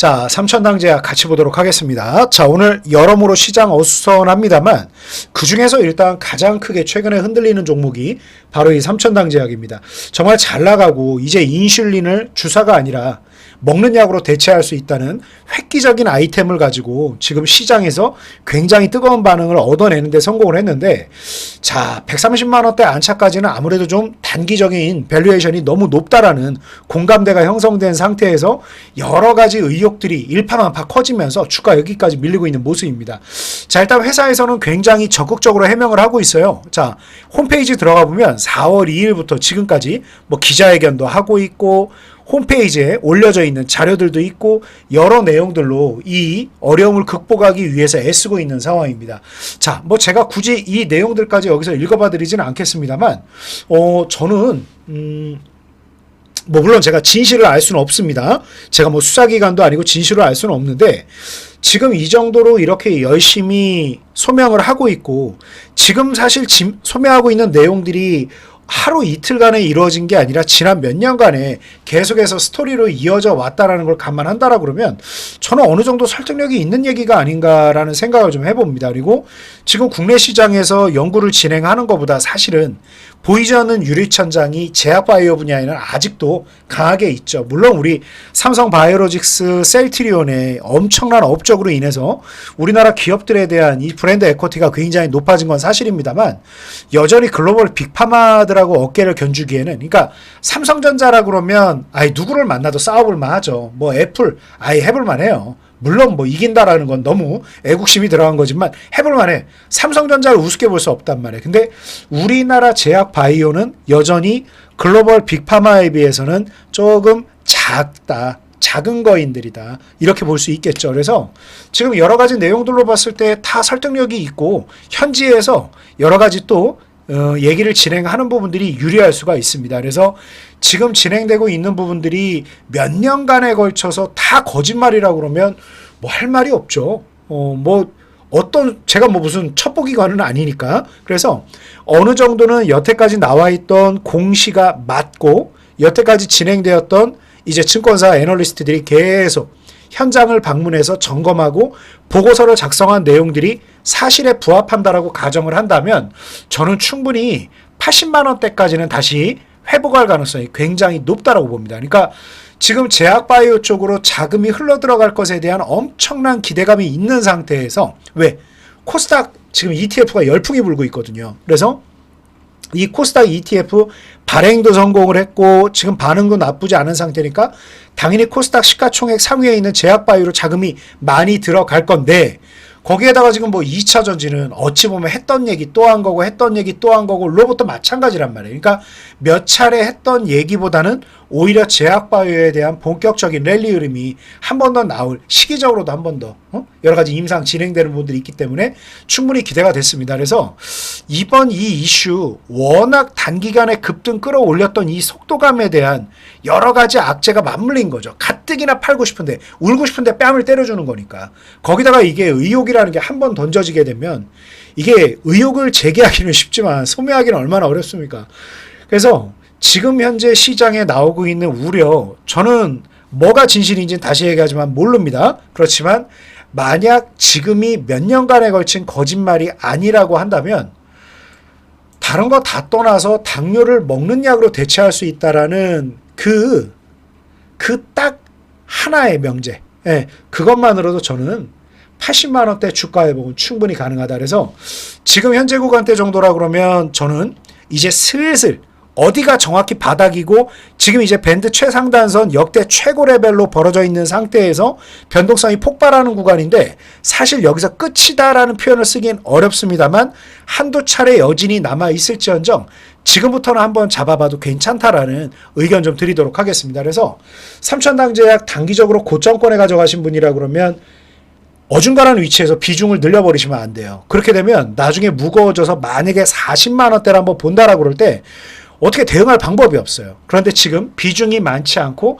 자, 삼천당제약 같이 보도록 하겠습니다. 자, 오늘 여러모로 시장 어수선합니다만 그 중에서 일단 가장 크게 최근에 흔들리는 종목이 바로 이 삼천당제약입니다. 정말 잘 나가고 이제 인슐린을 주사가 아니라 먹는 약으로 대체할 수 있다는 획기적인 아이템을 가지고 지금 시장에서 굉장히 뜨거운 반응을 얻어내는 데 성공을 했는데, 자, 130만 원대 안착까지는 아무래도 좀 단기적인 밸류에이션이 너무 높다라는 공감대가 형성된 상태에서 여러 가지 의혹들이 일파만파 커지면서 주가 여기까지 밀리고 있는 모습입니다. 자, 일단 회사에서는 굉장히 적극적으로 해명을 하고 있어요. 자, 홈페이지 들어가 보면 4월 2일부터 지금까지 뭐 기자회견도 하고 있고 홈페이지에 올려져 있는 자료들도 있고 여러 내용들로 이 어려움을 극복하기 위해서 애쓰고 있는 상황입니다. 자, 뭐 제가 굳이 이 내용들까지 여기서 읽어봐 드리지는 않겠습니다만 저는 뭐 물론 제가 진실을 알 수는 없습니다. 제가 뭐 수사기관도 아니고 진실을 알 수는 없는데 지금 이 정도로 이렇게 열심히 소명을 하고 있고 지금 사실 소명하고 있는 내용들이 하루 이틀간에 이루어진 게 아니라 지난 몇 년간에 계속해서 스토리로 이어져 왔다라는 걸 감안한다라 그러면 저는 어느 정도 설득력이 있는 얘기가 아닌가라는 생각을 좀 해봅니다. 그리고 지금 국내 시장에서 연구를 진행하는 것보다 사실은 보이지 않는 유리천장이 제약바이오 분야에는 아직도 강하게 있죠. 물론 우리 삼성바이오로직스 셀트리온의 엄청난 업적으로 인해서 우리나라 기업들에 대한 이 브랜드 에쿼티가 굉장히 높아진 건 사실입니다만 여전히 글로벌 빅파마들하고 어깨를 견주기에는, 그러니까 삼성전자라 그러면 누구를 만나도 싸워볼 만하죠. 뭐 애플 해볼 만해요. 물론 뭐 이긴다라는 건 너무 애국심이 들어간 거지만 해볼 만해. 삼성전자를 우습게 볼 수 없단 말이에요. 근데 우리나라 제약 바이오는 여전히 글로벌 빅파마에 비해서는 조금 작은 거인들이다, 이렇게 볼 수 있겠죠. 그래서 지금 여러 가지 내용들로 봤을 때 다 설득력이 있고 현지에서 여러 가지 또 얘기를 진행하는 부분들이 유리할 수가 있습니다. 그래서 지금 진행되고 있는 부분들이 몇 년간에 걸쳐서 다 거짓말이라고 그러면 뭐 할 말이 없죠. 제가 뭐 무슨 첩보기관은 아니니까. 그래서 어느 정도는 여태까지 나와 있던 공시가 맞고 여태까지 진행되었던 이제 증권사 애널리스트들이 계속 현장을 방문해서 점검하고 보고서를 작성한 내용들이 사실에 부합한다라고 가정을 한다면 저는 충분히 80만 원대까지는 다시 회복할 가능성이 굉장히 높다라고 봅니다. 그러니까 지금 제약바이오 쪽으로 자금이 흘러들어갈 것에 대한 엄청난 기대감이 있는 상태에서, 왜? 코스닥 지금 ETF가 열풍이 불고 있거든요. 그래서 이 코스닥 ETF 발행도 성공을 했고 지금 반응도 나쁘지 않은 상태니까 당연히 코스닥 시가총액 상위에 있는 제약바이오로 자금이 많이 들어갈 건데, 거기에다가 지금 뭐 2차 전지는 어찌 보면 했던 얘기 또 한 거고 했던 얘기 또 한 거고 로봇도 마찬가지란 말이에요. 그러니까 몇 차례 했던 얘기보다는 오히려 제약바이오에 대한 본격적인 랠리 흐름이 한 번 더 나올, 시기적으로도 한 번 더 여러 가지 임상 진행되는 부분들이 있기 때문에 충분히 기대가 됐습니다. 그래서 이번 이 이슈 워낙 단기간에 급등 끌어올렸던 이 속도감에 대한 여러 가지 악재가 맞물린 거죠. 가뜩이나 팔고 싶은데 울고 싶은데 뺨을 때려주는 거니까. 거기다가 이게 의혹이라는 게 한 번 던져지게 되면 이게 의혹을 제기하기는 쉽지만 소명하기는 얼마나 어렵습니까? 그래서 지금 현재 시장에 나오고 있는 우려, 저는 뭐가 진실인지는 다시 얘기하지만 모릅니다. 그렇지만 만약 지금이 몇 년간에 걸친 거짓말이 아니라고 한다면 다른 거 다 떠나서 당뇨를 먹는 약으로 대체할 수 있다라는 그 딱 하나의 명제, 그것만으로도 저는 80만 원대 주가 회복은 충분히 가능하다. 그래서 지금 현재 구간대 정도라 그러면 저는 이제 슬슬 어디가 정확히 바닥이고 지금 이제 밴드 최상단선 역대 최고 레벨로 벌어져 있는 상태에서 변동성이 폭발하는 구간인데, 사실 여기서 끝이다라는 표현을 쓰긴 어렵습니다만 한두 차례 여진이 남아있을지언정 지금부터는 한번 잡아봐도 괜찮다라는 의견 좀 드리도록 하겠습니다. 그래서 삼천당제약 단기적으로 고점권에 가져가신 분이라 그러면 어중간한 위치에서 비중을 늘려버리시면 안 돼요. 그렇게 되면 나중에 무거워져서 만약에 40만 원대를 한번 본다라고 그럴 때 어떻게 대응할 방법이 없어요. 그런데 지금 비중이 많지 않고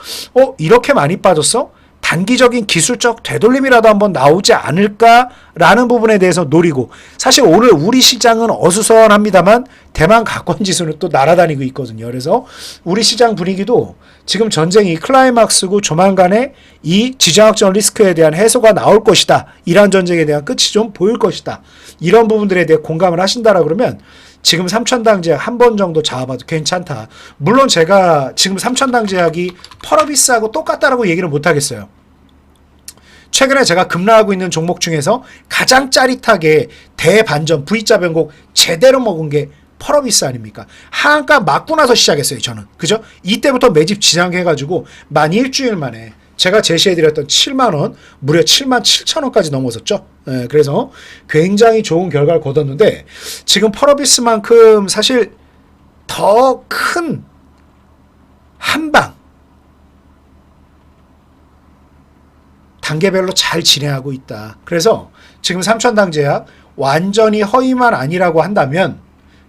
이렇게 많이 빠졌어? 단기적인 기술적 되돌림이라도 한번 나오지 않을까 라는 부분에 대해서 노리고, 사실 오늘 우리 시장은 어수선합니다만 대만 가권 지수는 또 날아다니고 있거든요. 그래서 우리 시장 분위기도 지금 전쟁이 클라이막스고 조만간에 이 지정학적 리스크에 대한 해소가 나올 것이다, 이란 전쟁에 대한 끝이 좀 보일 것이다, 이런 부분들에 대해 공감을 하신다라 그러면 지금 삼천당 제약 한 번 정도 잡아봐도 괜찮다. 물론 제가 지금 삼천당 제약이 펄어비스하고 똑같다라고 얘기는 못하겠어요. 최근에 제가 급락하고 있는 종목 중에서 가장 짜릿하게 대반전 V자 변곡 제대로 먹은 게 펄어비스 아닙니까? 하한가 맞고 나서 시작했어요, 저는. 그죠? 이때부터 매집 지향해가지고 만 일주일 만에 제가 제시해드렸던 7만원, 무려 7만 7천원까지 넘어섰죠. 예, 그래서 굉장히 좋은 결과를 거뒀는데, 지금 펄어비스만큼 사실 더 큰 한방, 단계별로 잘 진행하고 있다. 그래서 지금 삼천당 제약 완전히 허위만 아니라고 한다면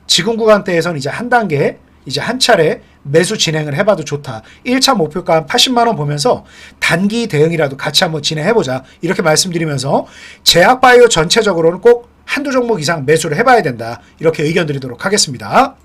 지금 구간대에서는 이제 한 단계, 이제 한 차례 매수 진행을 해봐도 좋다. 1차 목표가 80만원 보면서 단기 대응이라도 같이 한번 진행해보자, 이렇게 말씀드리면서 제약바이오 전체적으로는 꼭 한두 종목 이상 매수를 해봐야 된다, 이렇게 의견 드리도록 하겠습니다.